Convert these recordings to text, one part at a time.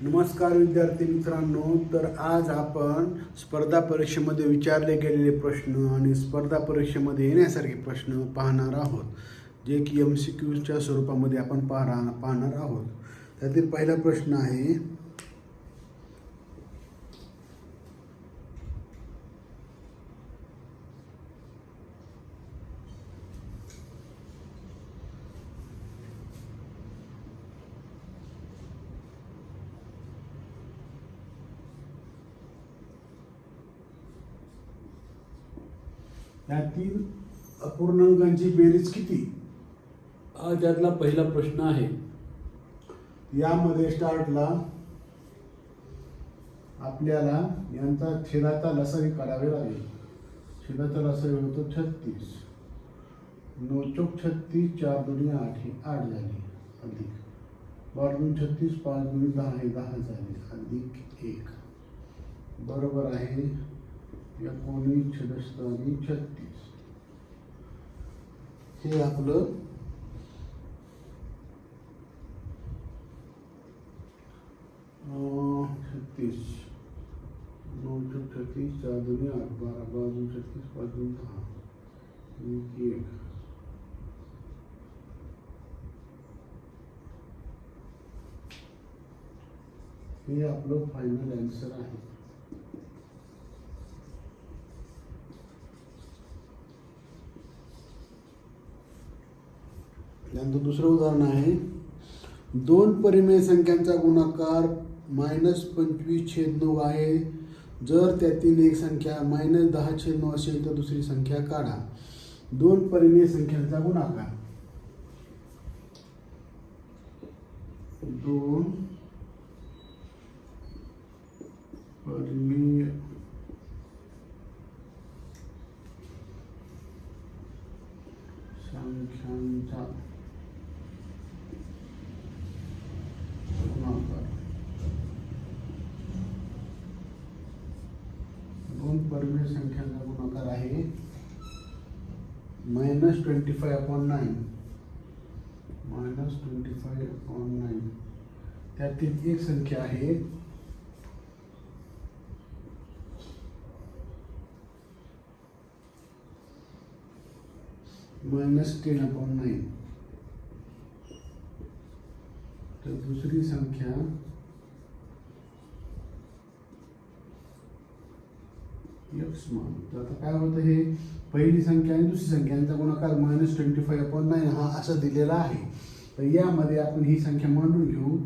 नमस्कार विद्यार्थी मित्रांनो. तर आज आपण स्पर्धा परीक्षेमध्ये विचारले गेलेले प्रश्न आणि स्पर्धा परीक्षेमध्ये येण्यासारखे प्रश्न पाहणार आहोत, जे की MCQच्या स्वरूपामध्ये आपण पाहणार आहोत. त्यातील पहिला प्रश्न आहे, यातील अपूर्णांकांची बेरीज किती? हा त्यातला पहिला प्रश्न आहे. यामध्ये स्टार्टला आपल्याला यांचा छेदाचा लसावी काढावे लागेल. छेदाचा लसावी होतो 36. 9 चौक 36, 4 दुनी 8 ही 8 झाली, अधिक 12 दुनी 36, 5 दुनी 10 हे 10 झाले, अधिक 1 बरोबर आहे 19 छेदस्थानी 36. हे आपलं छत्तीस. 9 चौक 36, 4 दुनी 8, 12 12 दुनी 36, 5 दुनी 10, अधिक 1. हे आपलं फायनल आन्सर आहे. त्यानंतर दुसरं उदाहरण आहे, दोन परिमेय संख्यांचा गुणाकार -25/9 आहे. जर त्यातील एक संख्या -10/9 असेल तर दुसरी संख्या काढा. दोन परिमेय संख्यांचा गुणाकार, दोन परिमेय संख्यांचा गुणाकार. दोन परिमेय संख्यांचा गुणाकार आहे -25/9. -25/9. त्यातील एक संख्या आहे -10/9. तर दुसरी संख्या x मान. तर आता काय होतं, हे पहिली संख्या आणि दुसरी संख्या यांचा गुणाकार -25/9 हा असा दिलेला आहे. तर यामध्ये आपण ही संख्या मांडून घेऊ.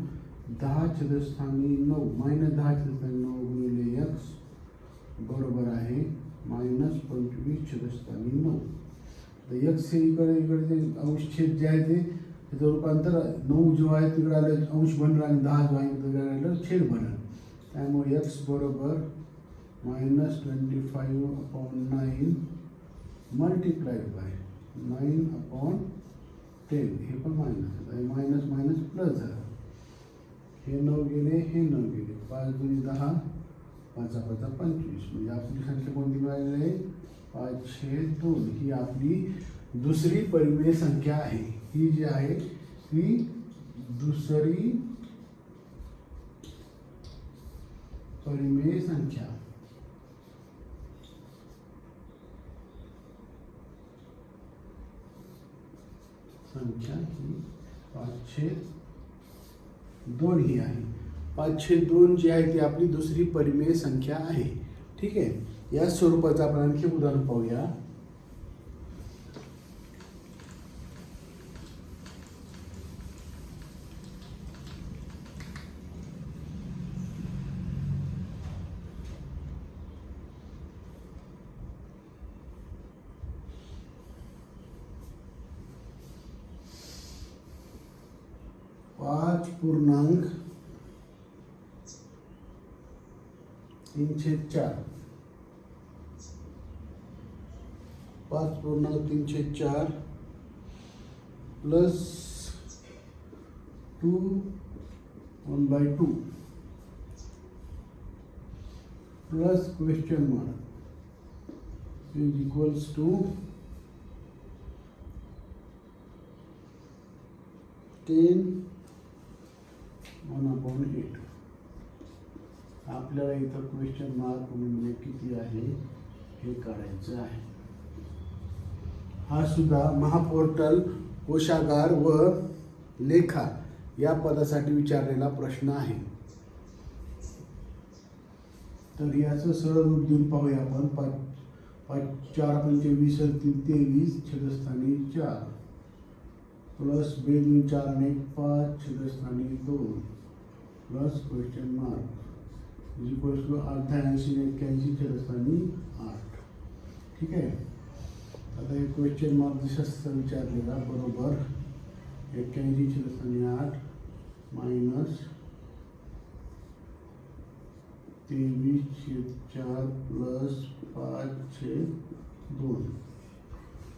10 छेदस्थानी 9 -10 छेदस्थानी 9 गुणिले x बरोबर आहे -25 छेदस्थानी 9. तर x हे इकडे अंश छेद जे आहे त्याचं रूपांतर 9 जो आहे तिकडे आलं अंश बनलं आणि 10 जो आहे तिकडे आलं छेद बनलं. त्यामुळे x बरोबर -25/9 मल्टिप्लाइड बाय 9/10. हे पण मायनस मायनस प्लस झालं. हे 9 गेले, हे 9 गेले, 5 दुनी 10, 5 5 25. म्हणजे आपली संख्या कोणती मिळालेली आहे? 5/2. ही आपली दुसरी परिमेय संख्या आहे. ही जी आहे ती दुसरी परिमेय संख्या. ही 5/2 ही आहे. 5/2 जी आहे ती आपली दुसरी परिमेय संख्या आहे. ठीक आहे. या स्वरूपाचं आपण आणखी उदाहरण पाहूया. पाच पूर्णांक 3/4. 5.3/4 plus 2 1/2 plus question mark is equals to 10 1/8. आपल्याला इथं क्वेश्चन मार्क म्हणजे किती आहे हे काढायचं आहे. हा सुद्धा महापोर्टल कोशागार व लेखा या पदासाठी विचारलेला प्रश्न आहे. तर याचं सरळ रूप देऊन पाहूया आपण. 4 पंचे 20 23 छेदस्थानी 4 प्लस 2 2 4 आणि 5 छेदस्थानी 2 plus question mark is equal to 88 81 छेदस्थानी 8. ठीक आहे. आता हे क्वेश्चन मार्क दिशा विचारलेला बरोबर 81 छेदस्थानी 8 मायनस 23/4 प्लस 5/2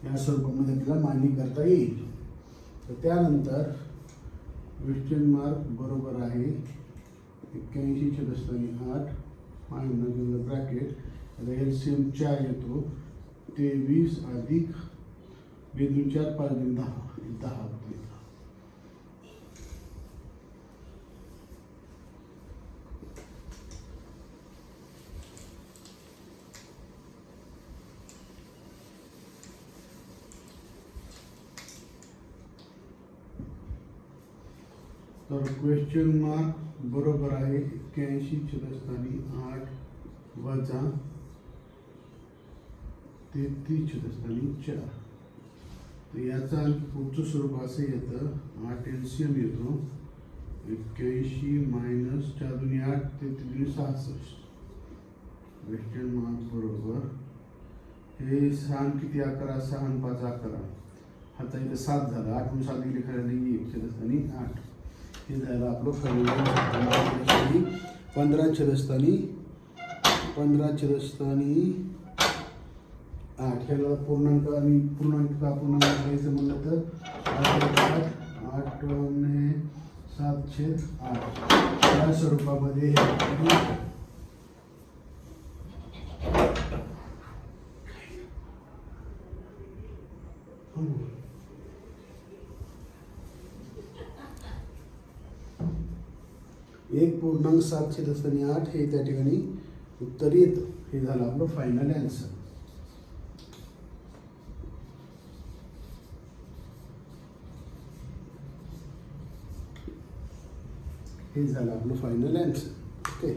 या स्वरूपामध्ये आपल्याला मांडणी करता येईल. तर त्यानंतर क्वेश्चन मार्क बरोबर आहे 81 छेदस्थानी 8 मायनस ब्रॅकेट एलसीएम 4 येतो 23 अधिक 2 2 4 5 2 10 होतो. तर क्वेश्चन मार्क बरोबर आहे 81 छेदस्थानी 8 वजा 33 छेदस्थानी 4. तर याचा पुढचं स्वरूप असं येतं 8 एलसीएम येतो 81 मायनस 4 2 8 33 66. क्वेश्चन मार्क बरोबर हे 6 किती 11 6 आणि 5 11 हाता इथं 7 झाला 8 7 गेले खाली 1 छेदस्थानी 8. हे झालं आपलं फायनल 15 छेदस्थानी 8. ह्याला पूर्णांक आणि पूर्णांक घ्यायचं म्हणलं तर 8 हे 7/8 या स्वरूपामध्ये एक पूर्णांक 7 छेदस्थानी 8 हे त्या ठिकाणी उत्तर येतं. हे झालं आपलं फायनल आन्सर. हे झालं आपलं फायनल आन्सर. ओके.